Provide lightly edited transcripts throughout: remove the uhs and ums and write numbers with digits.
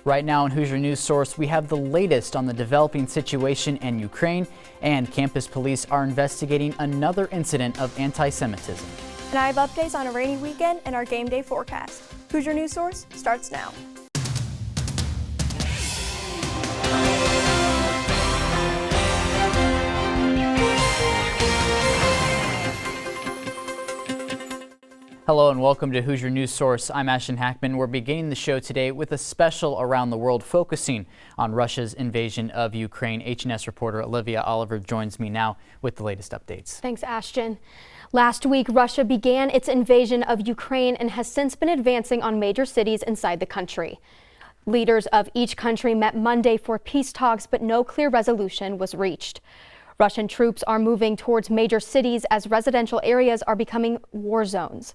Right now in Hoosier News Source, we have the latest on the developing situation in Ukraine, and campus police are investigating another incident of anti-Semitism. And I have updates on a rainy weekend and our game day forecast. Hoosier News Source starts now. Hello and welcome to Hoosier News Source. I'm Ashton Hackman. We're beginning the show today with a special Around the World focusing on Russia's invasion of Ukraine. HNS reporter Olivia Oliver joins me now with the latest updates. Thanks, Ashton. Last week, Russia began its invasion of Ukraine and has since been advancing on major cities inside the country. Leaders of each country met Monday for peace talks, but no clear resolution was reached. Russian troops are moving towards major cities as residential areas are becoming war zones.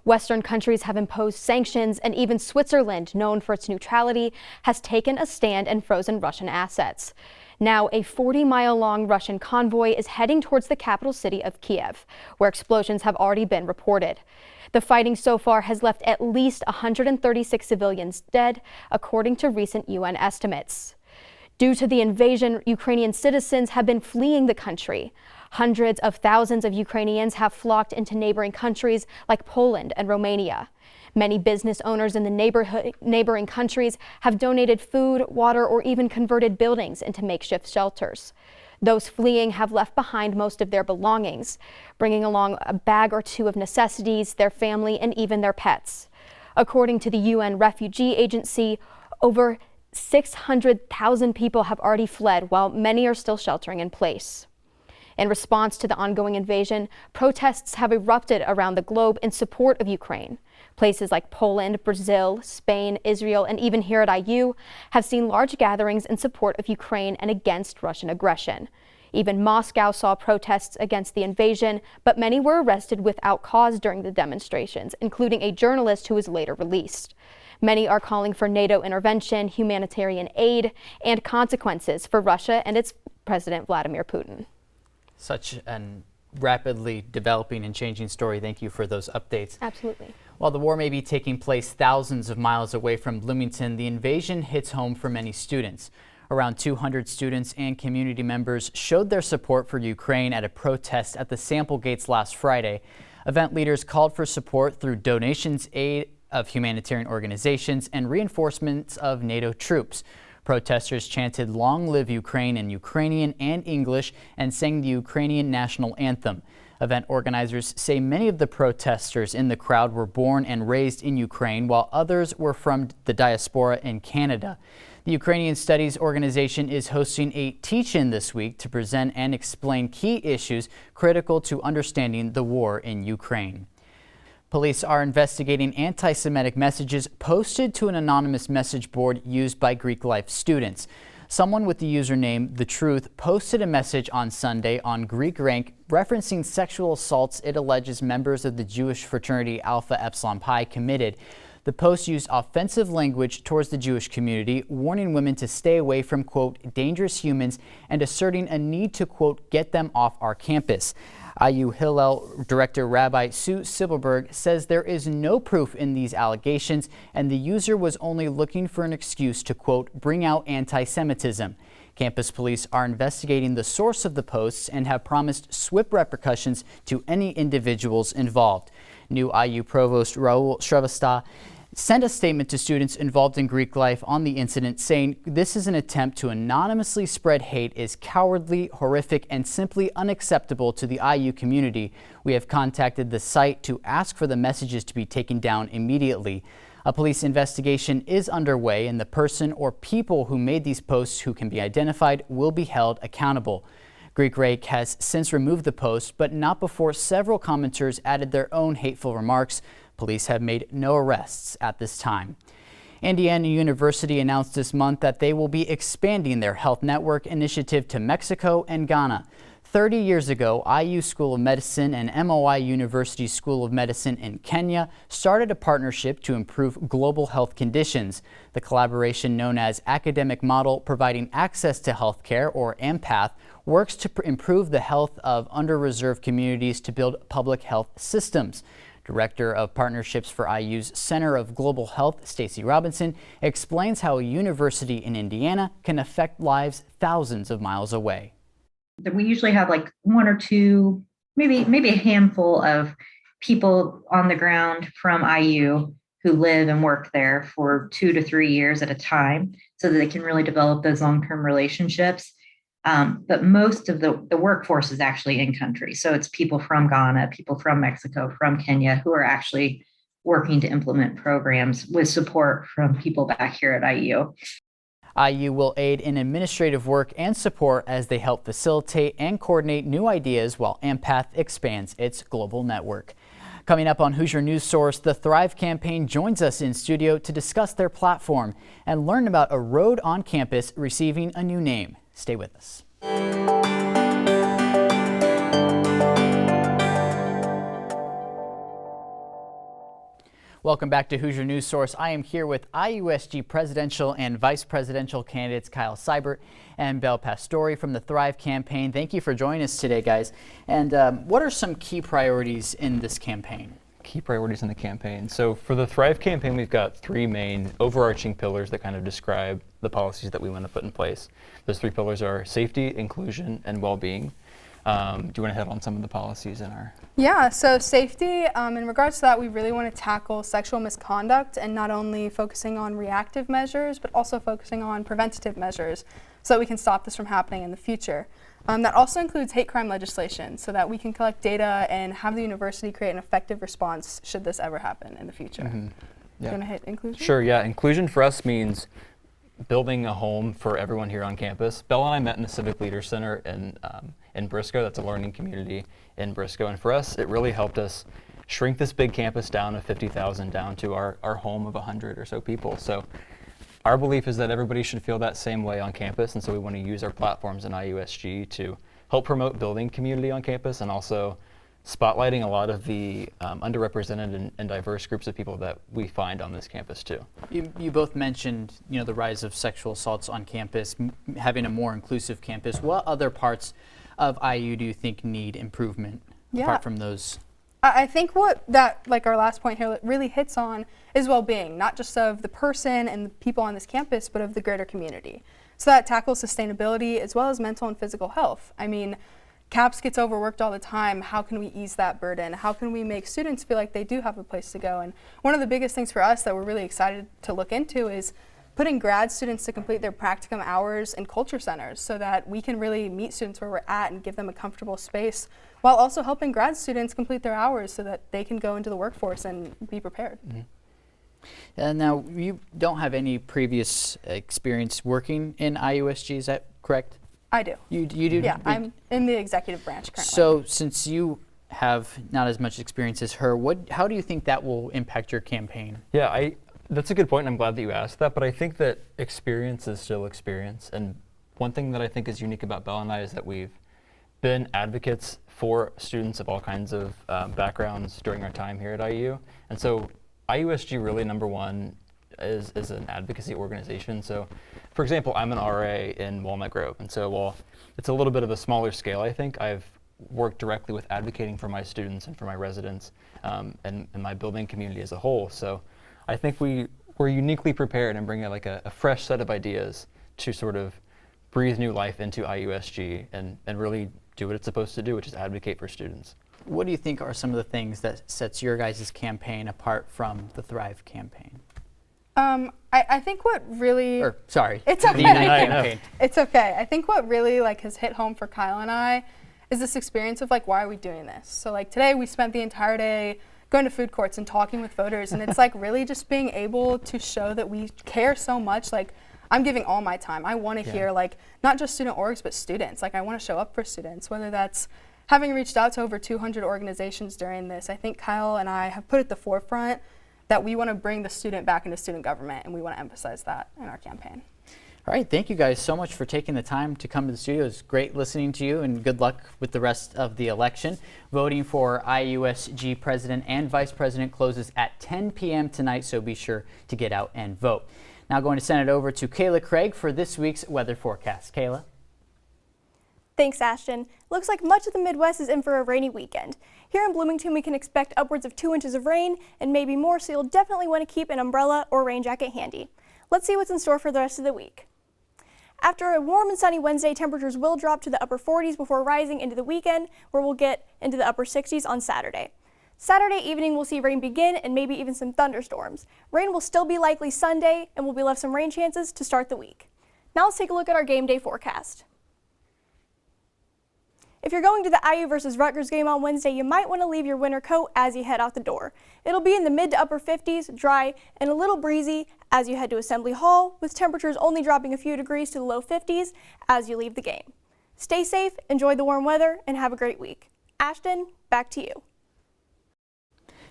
Western countries have imposed sanctions, and even Switzerland, known for its neutrality, has taken a stand and frozen Russian assets. Now, a 40-mile-long Russian convoy is heading towards the capital city of Kiev, where explosions have already been reported. The fighting so far has left at least 136 civilians dead, according to recent UN estimates. Due to the invasion, Ukrainian citizens have been fleeing the country. Hundreds of thousands of Ukrainians have flocked into neighboring countries like Poland and Romania. Many business owners in the neighboring countries have donated food, water, or even converted buildings into makeshift shelters. Those fleeing have left behind most of their belongings, bringing along a bag or two of necessities, their family, and even their pets. According to the UN Refugee Agency, over 600,000 people have already fled, while many are still sheltering in place. In response to the ongoing invasion, protests have erupted around the globe in support of Ukraine. Places like Poland, Brazil, Spain, Israel, and even here at IU have seen large gatherings in support of Ukraine and against Russian aggression. Even Moscow saw protests against the invasion, but many were arrested without cause during the demonstrations, including a journalist who was later released. Many are calling for NATO intervention, humanitarian aid, and consequences for Russia and its President Vladimir Putin. Such a rapidly developing and changing story. Thank you for those updates. Absolutely. While the war may be taking place thousands of miles away from Bloomington, the invasion hits home for many students. Around 200 students and community members showed their support for Ukraine at a protest at the Sample Gates last Friday. Event leaders called for support through donations, aid of humanitarian organizations, and reinforcements of NATO troops. Protesters chanted "Long live Ukraine" in Ukrainian and English and sang the Ukrainian national anthem. Event organizers say many of the protesters in the crowd were born and raised in Ukraine, while others were from the diaspora in Canada. The Ukrainian Studies Organization is hosting a teach-in this week to present and explain key issues critical to understanding the war in Ukraine. Police are investigating anti-Semitic messages posted to an anonymous message board used by Greek life students. Someone with the username The Truth posted a message on Sunday on Greek Rank referencing sexual assaults it alleges members of the Jewish fraternity Alpha Epsilon Pi committed. The post used offensive language towards the Jewish community, warning women to stay away from, quote, dangerous humans, and asserting a need to, quote, get them off our campus. IU Hillel Director Rabbi Sue Sibelberg says there is no proof in these allegations, and the user was only looking for an excuse to, quote, bring out anti-Semitism. Campus police are investigating the source of the posts and have promised swift repercussions to any individuals involved. New IU Provost Raul Shrevesta sent a statement to students involved in Greek life on the incident, saying this is an attempt to anonymously spread hate is cowardly, horrific, and simply unacceptable to the IU community. We have contacted the site to ask for the messages to be taken down immediately. A police investigation is underway, and the person or people who made these posts, who can be identified, will be held accountable. Greek Rake has since removed the post, but not before several commenters added their own hateful remarks. Police have made no arrests at this time. Indiana University announced this month that they will be expanding their health network initiative to Mexico and Ghana. 30 years ago, IU School of Medicine and MOI University School of Medicine in Kenya started a partnership to improve global health conditions. The collaboration, known as Academic Model Providing Access to Healthcare, or AMPATH, works to improve the health of under-reserved communities to build public health systems. Director of Partnerships for IU's Center of Global Health, Stacy Robinson, explains how a university in Indiana can affect lives thousands of miles away. We usually have like one or two, maybe a handful of people on the ground from IU who live and work there for 2 to 3 years at a time so that they can really develop those long-term relationships. But most of the workforce is actually in country. So it's people from Ghana, people from Mexico, from Kenya who are actually working to implement programs with support from people back here at IU. IU will aid in administrative work and support as they help facilitate and coordinate new ideas while Empath expands its global network. Coming up on Hoosier News Source, the Thrive campaign joins us in studio to discuss their platform and learn about a road on campus receiving a new name. Stay with us. Welcome back to Hoosier News Source. I am here with IUSG presidential and vice presidential candidates Kyle Seibert and Belle Pastore from the Thrive campaign. Thank you for joining us today, guys. And what are some key priorities in this campaign? Key priorities in the campaign. So for the Thrive campaign, we've got 3 main overarching pillars that kind of describe the policies that we want to put in place. Those 3 pillars are safety, inclusion, and well-being. Do you want to hit on some of the policies in our? Yeah, so safety, in regards to that, we really want to tackle sexual misconduct and not only focusing on reactive measures, but also focusing on preventative measures so that we can stop this from happening in the future. That also includes hate crime legislation so that we can collect data and have the university create an effective response should this ever happen in the future. Mm-hmm. Yeah. You want to hit inclusion? Sure, yeah. Inclusion for us means building a home for everyone here on campus. Belle and I met in the Civic Leaders Center in Briscoe. That's a learning community in Briscoe. And for us, it really helped us shrink this big campus down to 50,000 down to our home of 100 or so people. So our belief is that everybody should feel that same way on campus. And so we want to use our platforms in IUSG to help promote building community on campus and also spotlighting a lot of the underrepresented and diverse groups of people that we find on this campus too. You both mentioned, the rise of sexual assaults on campus, having a more inclusive campus. What other parts of IU do you think need improvement apart from those? I think what that, like our last point here, really hits on is well-being, not just of the person and the people on this campus, but of the greater community. So that tackles sustainability as well as mental and physical health. I mean, CAPS gets overworked all the time. How can we ease that burden? How can we make students feel like they do have a place to go? And one of the biggest things for us that we're really excited to look into is putting grad students to complete their practicum hours in culture centers so that we can really meet students where we're at and give them a comfortable space while also helping grad students complete their hours so that they can go into the workforce and be prepared. Mm-hmm. And now, you don't have any previous experience working in IUSG, is that correct? I do. You do? Yeah, I'm in the executive branch currently. So since you have not as much experience as her, how do you think that will impact your campaign? Yeah, that's a good point, and I'm glad that you asked that, but I think that experience is still experience. And one thing that I think is unique about Belle and I is that we've been advocates for students of all kinds of backgrounds during our time here at IU. And so IUSG really, number one, is an advocacy organization. So, for example, I'm an RA in Walnut Grove, and so while it's a little bit of a smaller scale, I think I've worked directly with advocating for my students and for my residents and my building community as a whole. So I think we're uniquely prepared and bring a fresh set of ideas to sort of breathe new life into IUSG and really do what it's supposed to do, which is advocate for students. What do you think are some of the things that sets your guys' campaign apart from the Thrive campaign? I think what really... It's okay. The Unite campaign. It's okay. I think what really has hit home for Kyle and I is this experience of why are we doing this? So today we spent the entire day going to food courts and talking with voters, and it's really just being able to show that we care so much. I'm giving all my time. I want to hear not just student orgs, but students. I want to show up for students, whether that's having reached out to over 200 organizations during this. I think Kyle and I have put at the forefront that we want to bring the student back into student government, and we want to emphasize that in our campaign. All right, thank you guys so much for taking the time to come to the studio. It's great listening to you, and good luck with the rest of the election. Voting for IUSG president and vice president closes at 10 p.m. tonight, so be sure to get out and vote. Now going to send it over to Kayla Craig for this week's weather forecast. Kayla? Thanks, Ashton. Looks like much of the Midwest is in for a rainy weekend. Here in Bloomington, we can expect upwards of 2 inches of rain and maybe more, so you'll definitely want to keep an umbrella or rain jacket handy. Let's see what's in store for the rest of the week. After a warm and sunny Wednesday, temperatures will drop to the upper 40s before rising into the weekend, where we'll get into the upper 60s on Saturday. Saturday evening, we'll see rain begin and maybe even some thunderstorms. Rain will still be likely Sunday, and we'll be left some rain chances to start the week. Now let's take a look at our game day forecast. If you're going to the IU versus Rutgers game on Wednesday, you might want to leave your winter coat as you head out the door. It'll be in the mid to upper 50s, dry, and a little breezy as you head to Assembly Hall, with temperatures only dropping a few degrees to the low 50s as you leave the game. Stay safe, enjoy the warm weather, and have a great week. Ashton, back to you.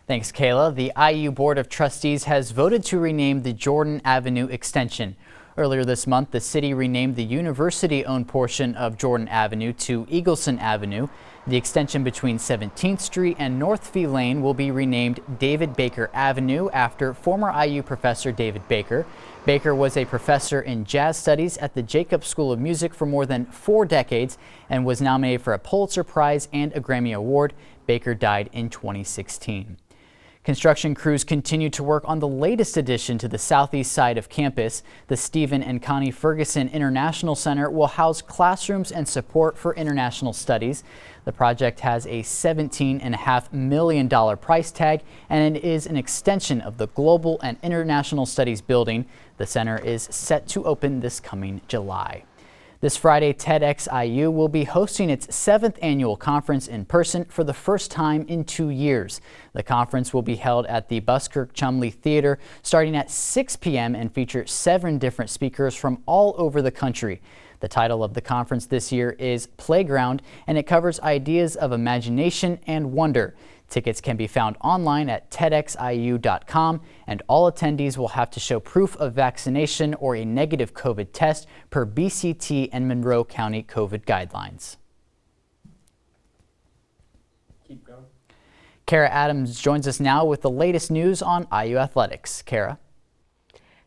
Thanks, Kayla. The IU Board of Trustees has voted to rename the Jordan Avenue extension. Earlier this month, the city renamed the university-owned portion of Jordan Avenue to Eagleson Avenue. The extension between 17th Street and North Fee Lane will be renamed David Baker Avenue after former IU professor David Baker. Baker was a professor in jazz studies at the Jacobs School of Music for more than 4 decades and was nominated for a Pulitzer Prize and a Grammy Award. Baker died in 2016. Construction crews continue to work on the latest addition to the southeast side of campus. The Stephen and Connie Ferguson International Center will house classrooms and support for international studies. The project has a $17.5 million price tag, and it is an extension of the Global and International Studies building. The center is set to open this coming July. This Friday, TEDxIU will be hosting its 7th annual conference in person for the first time in 2 years. The conference will be held at the Buskirk Chumley Theater starting at 6 p.m. and feature 7 different speakers from all over the country. The title of the conference this year is Playground, and it covers ideas of imagination and wonder. Tickets can be found online at TEDxIU.com, and all attendees will have to show proof of vaccination or a negative COVID test per BCT and Monroe County COVID guidelines. Keep going. Kara Adams joins us now with the latest news on IU athletics. Kara.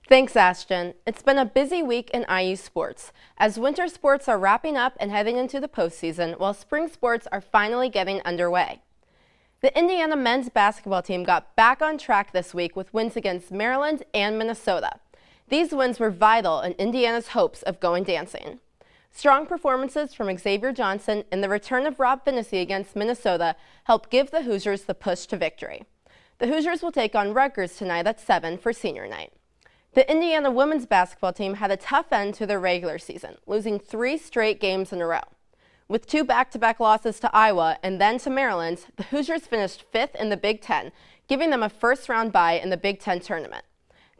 Thanks, Ashton. It's been a busy week in IU sports, as winter sports are wrapping up and heading into the postseason, while spring sports are finally getting underway. The Indiana men's basketball team got back on track this week with wins against Maryland and Minnesota. These wins were vital in Indiana's hopes of going dancing. Strong performances from Xavier Johnson and the return of Rob Finney against Minnesota helped give the Hoosiers the push to victory. The Hoosiers will take on Rutgers tonight at 7 for senior night. The Indiana women's basketball team had a tough end to their regular season, losing 3 straight games in a row. With 2 back-to-back losses to Iowa and then to Maryland, the Hoosiers finished 5th in the Big Ten, giving them a first-round bye in the Big Ten tournament.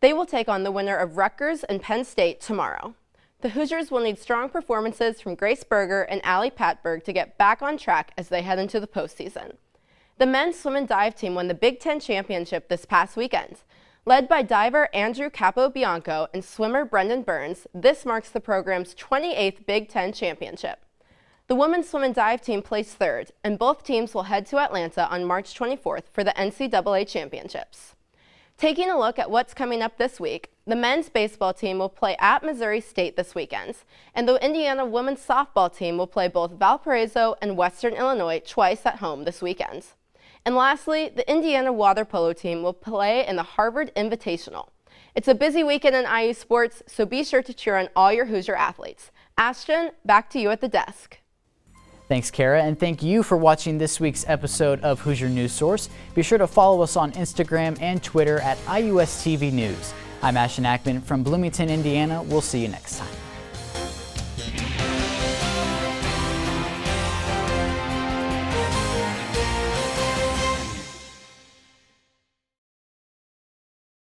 They will take on the winner of Rutgers and Penn State tomorrow. The Hoosiers will need strong performances from Grace Berger and Allie Patberg to get back on track as they head into the postseason. The men's swim and dive team won the Big Ten championship this past weekend. Led by diver Andrew Capobianco and swimmer Brendan Burns, this marks the program's 28th Big Ten championship. The women's swim and dive team placed 3rd, and both teams will head to Atlanta on March 24th for the NCAA championships. Taking a look at what's coming up this week, the men's baseball team will play at Missouri State this weekend, and the Indiana women's softball team will play both Valparaiso and Western Illinois twice at home this weekend. And lastly, the Indiana water polo team will play in the Harvard Invitational. It's a busy weekend in IU sports, so be sure to cheer on all your Hoosier athletes. Ashton, back to you at the desk. Thanks, Kara, and thank you for watching this week's episode of Hoosier News Source. Be sure to follow us on Instagram and Twitter at IUSTV News. I'm Ashton Hackman from Bloomington, Indiana. We'll see you next time.